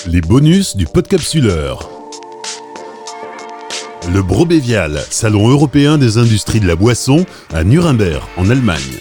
Les bonus du Podcapsuleur. Le Brobévial, salon européen des industries de la boisson, à Nuremberg, en Allemagne.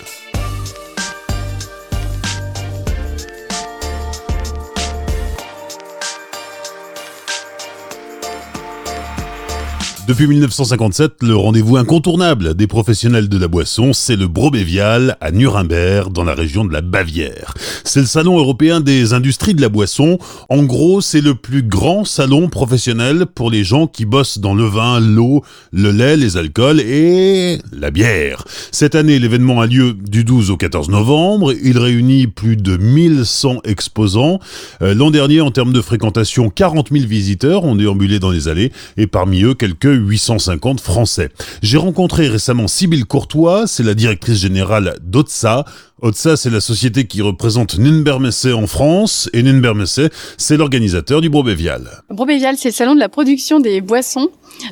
Depuis 1957, le rendez-vous incontournable des professionnels de la boisson, c'est le Brobévial à Nuremberg, dans la région de la Bavière. C'est le salon européen des industries de la boisson. En gros, c'est le plus grand salon professionnel pour les gens qui bossent dans le vin, l'eau, le lait, les alcools et la bière. Cette année, l'événement a lieu du 12 au 14 novembre. Il réunit plus de 1100 exposants. L'an dernier, en termes de fréquentation, 40 000 visiteurs ont déambulé dans les allées et parmi eux, quelques 850 Français. J'ai rencontré récemment Sybille Courtois, c'est la directrice générale d'OTSA. OTSA, c'est la société qui représente Nürnberg-Messe en France, et Nürnberg-Messe, c'est l'organisateur du Brobévial. Brobévial, c'est le salon de la production des boissons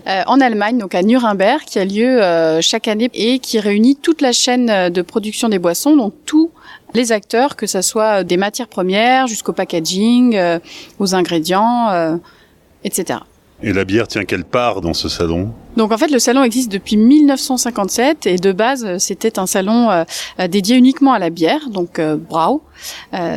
en Allemagne, donc à Nuremberg, qui a lieu chaque année et qui réunit toute la chaîne de production des boissons, donc tous les acteurs, que ce soit des matières premières jusqu'au packaging, aux ingrédients, etc. Et la bière tient quelle part dans ce salon ? Donc en fait, le salon existe depuis 1957 et de base, c'était un salon dédié uniquement à la bière, donc Brau,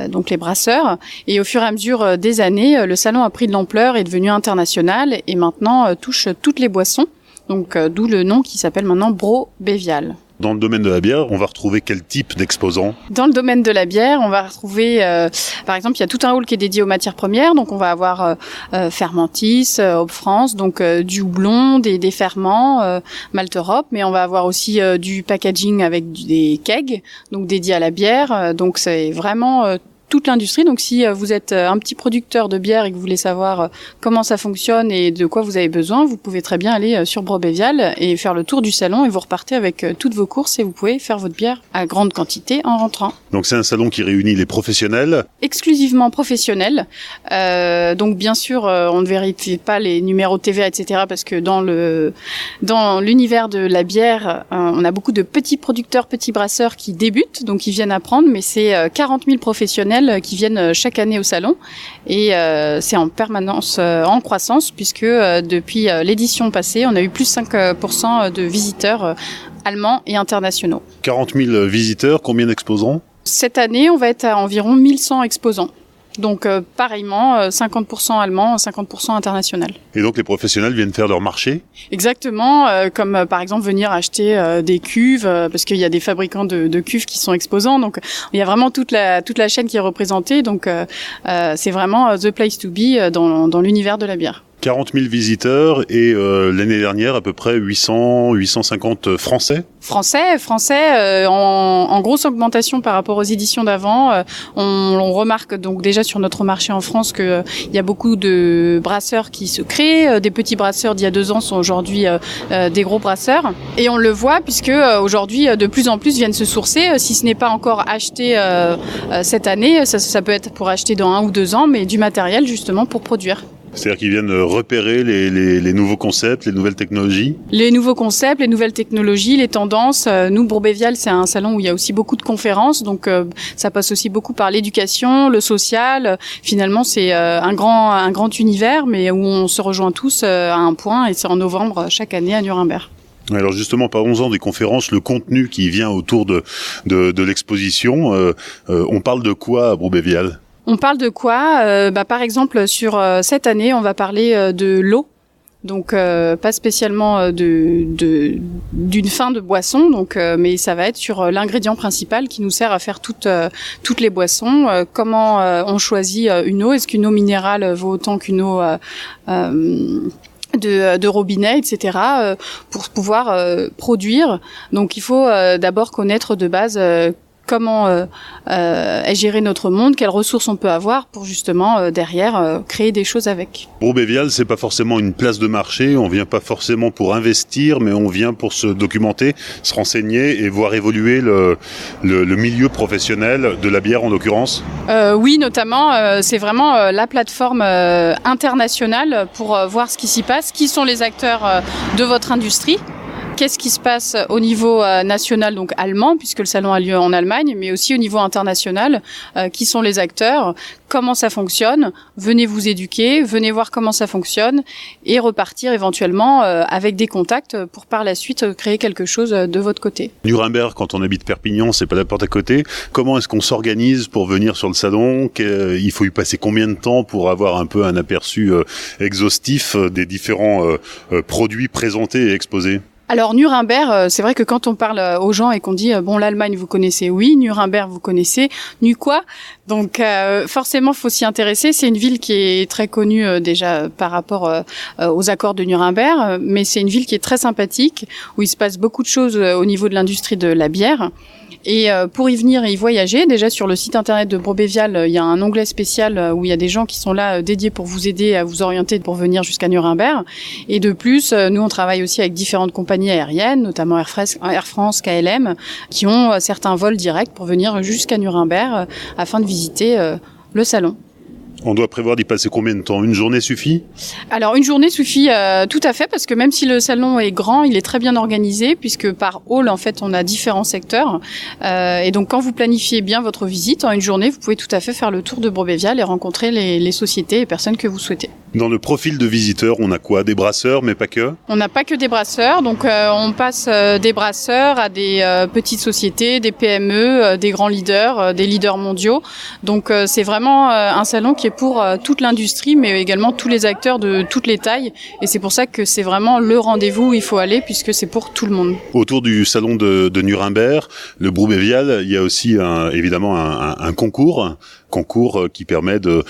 donc les brasseurs. Et au fur et à mesure des années, le salon a pris de l'ampleur, est devenu international et maintenant touche toutes les boissons. Donc d'où le nom qui s'appelle maintenant Brobévial. Dans le domaine de la bière, on va retrouver quel type d'exposants ? Dans le domaine de la bière, on va retrouver, par exemple, il y a tout un hall qui est dédié aux matières premières. Donc, on va avoir Fermentis, Hop France, donc du houblon, des ferments, Malte Europe. Mais on va avoir aussi du packaging avec des kegs, donc dédiés à la bière. Donc, c'est vraiment toute l'industrie. Donc, si vous êtes un petit producteur de bière et que vous voulez savoir comment ça fonctionne et de quoi vous avez besoin, vous pouvez très bien aller sur Brobévial et faire le tour du salon et vous repartez avec toutes vos courses et vous pouvez faire votre bière à grande quantité en rentrant. Donc, c'est un salon qui réunit les professionnels ? Exclusivement professionnels. Donc, bien sûr, on ne vérifie pas les numéros de TVA, etc. parce que dans l'univers de la bière, on a beaucoup de petits producteurs, petits brasseurs qui débutent, donc ils viennent apprendre, mais c'est 40 000 professionnels qui viennent chaque année au salon et c'est en permanence en croissance puisque depuis l'édition passée, on a eu plus 5% de visiteurs allemands et internationaux. 40 000 visiteurs, combien d'exposants ? Cette année, on va être à environ 1100 exposants. Donc pareillement, 50% allemand, 50% international. Et donc les professionnels viennent faire leur marché ? Exactement, comme par exemple venir acheter des cuves, parce qu'il y a des fabricants de cuves qui sont exposants. Donc il y a vraiment toute la chaîne qui est représentée. Donc c'est vraiment the place to be dans l'univers de la bière. 40 000 visiteurs et l'année dernière à peu près 850 Français. Français en grosse augmentation par rapport aux éditions d'avant. On remarque donc déjà sur notre marché en France que il y a beaucoup de brasseurs qui se créent. Des petits brasseurs d'il y a 2 ans sont aujourd'hui des gros brasseurs. Et on le voit puisque aujourd'hui de plus en plus viennent se sourcer. Si ce n'est pas encore acheté cette année, ça peut être pour acheter dans 1 ou 2 ans, mais du matériel justement pour produire. C'est-à-dire qu'ils viennent repérer les nouveaux concepts, les nouvelles technologies ? Les nouveaux concepts, les nouvelles technologies, les tendances. Nous, Brobévial, c'est un salon où il y a aussi beaucoup de conférences, donc ça passe aussi beaucoup par l'éducation, le social. Finalement, c'est un grand univers, mais où on se rejoint tous à un point, et c'est en novembre chaque année à Nuremberg. Alors justement, parlons-en des conférences, le contenu qui vient autour de l'exposition. On parle de quoi à Brobévial ? On parle de quoi ? Par exemple, sur cette année, on va parler de l'eau. Donc pas spécialement d'une fin de boisson, donc mais ça va être sur l'ingrédient principal qui nous sert à faire toutes les boissons. Comment on choisit une eau ? Est-ce qu'une eau minérale vaut autant qu'une eau de robinet, etc. Pour pouvoir produire. Donc il faut d'abord connaître de base comment est géré notre monde, quelles ressources on peut avoir pour justement derrière créer des choses avec. Brobévial, c'est pas forcément une place de marché, on vient pas forcément pour investir, mais on vient pour se documenter, se renseigner et voir évoluer le milieu professionnel de la bière en l'occurrence. Oui, notamment, c'est vraiment la plateforme internationale pour voir ce qui s'y passe, qui sont les acteurs de votre industrie. qu'est-ce qui se passe au niveau national, donc allemand, puisque le salon a lieu en Allemagne, mais aussi au niveau international, qui sont les acteurs, comment ça fonctionne, venez vous éduquer, venez voir comment ça fonctionne et repartir éventuellement avec des contacts pour par la suite créer quelque chose de votre côté. Nuremberg, quand on habite Perpignan, c'est pas la porte à côté. Comment est-ce qu'on s'organise pour venir sur le salon ? Il faut y passer combien de temps pour avoir un peu un aperçu exhaustif des différents produits présentés et exposés ? Alors Nuremberg, c'est vrai que quand on parle aux gens et qu'on dit bon l'Allemagne vous connaissez, oui, Nuremberg vous connaissez, quoi. Donc forcément faut s'y intéresser. C'est une ville qui est très connue déjà par rapport aux accords de Nuremberg, mais c'est une ville qui est très sympathique où il se passe beaucoup de choses au niveau de l'industrie de la bière. Et pour y venir et y voyager, déjà sur le site internet de Brobevial, il y a un onglet spécial où il y a des gens qui sont là dédiés pour vous aider à vous orienter pour venir jusqu'à Nuremberg. Et de plus, nous on travaille aussi avec différentes compagnies aériennes, notamment Air France, KLM, qui ont certains vols directs pour venir jusqu'à Nuremberg afin de visiter le salon. On doit prévoir d'y passer combien de temps ? Une journée suffit ? Alors une journée suffit tout à fait, parce que même si le salon est grand, il est très bien organisé, puisque par hall en fait on a différents secteurs. Et donc quand vous planifiez bien votre visite, en une journée vous pouvez tout à fait faire le tour de Brobevial et rencontrer les sociétés et personnes que vous souhaitez. Dans le profil de visiteur, on a quoi ? Des brasseurs, mais pas que ? On n'a pas que des brasseurs, donc on passe des brasseurs à des petites sociétés, des PME, des grands leaders, des leaders mondiaux. Donc c'est vraiment un salon qui est pour toute l'industrie, mais également tous les acteurs de toutes les tailles. Et c'est pour ça que c'est vraiment le rendez-vous où il faut aller, puisque c'est pour tout le monde. Autour du salon de Nuremberg, le Brobevial, il y a aussi évidemment un concours qui permet de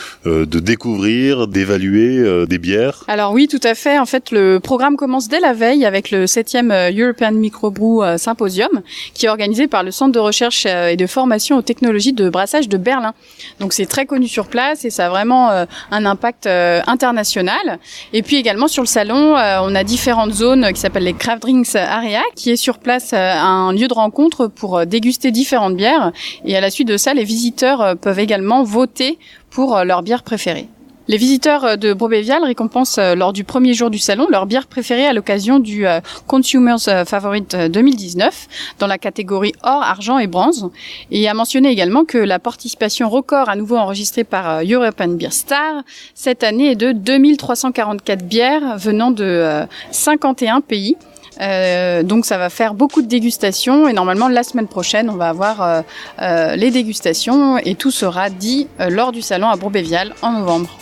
découvrir, d'évaluer des bières. Alors oui, tout à fait. En fait, le programme commence dès la veille avec le 7e European Microbrew Symposium, qui est organisé par le Centre de recherche et de formation aux technologies de brassage de Berlin. Donc c'est très connu sur place et ça a vraiment un impact international. Et puis également sur le salon, on a différentes zones qui s'appellent les Craft Drinks Area, qui est sur place un lieu de rencontre pour déguster différentes bières. Et à la suite de ça, les visiteurs peuvent également voter pour leur bière préférée. Les visiteurs de Brobevial récompensent lors du premier jour du salon leur bière préférée à l'occasion du Consumers Favorite 2019 dans la catégorie or, argent et bronze. Et à mentionner également que la participation record à nouveau enregistrée par European Beer Star cette année est de 2344 bières venant de 51 pays. Donc ça va faire beaucoup de dégustations et normalement la semaine prochaine on va avoir les dégustations et tout sera dit lors du salon à Brobevial en novembre.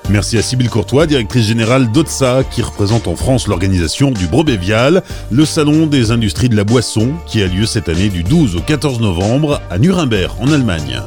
Merci à Sybille Courtois, directrice générale d'OTSA, qui représente en France l'organisation du Brobevial, le salon des industries de la boisson, qui a lieu cette année du 12 au 14 novembre à Nuremberg, en Allemagne.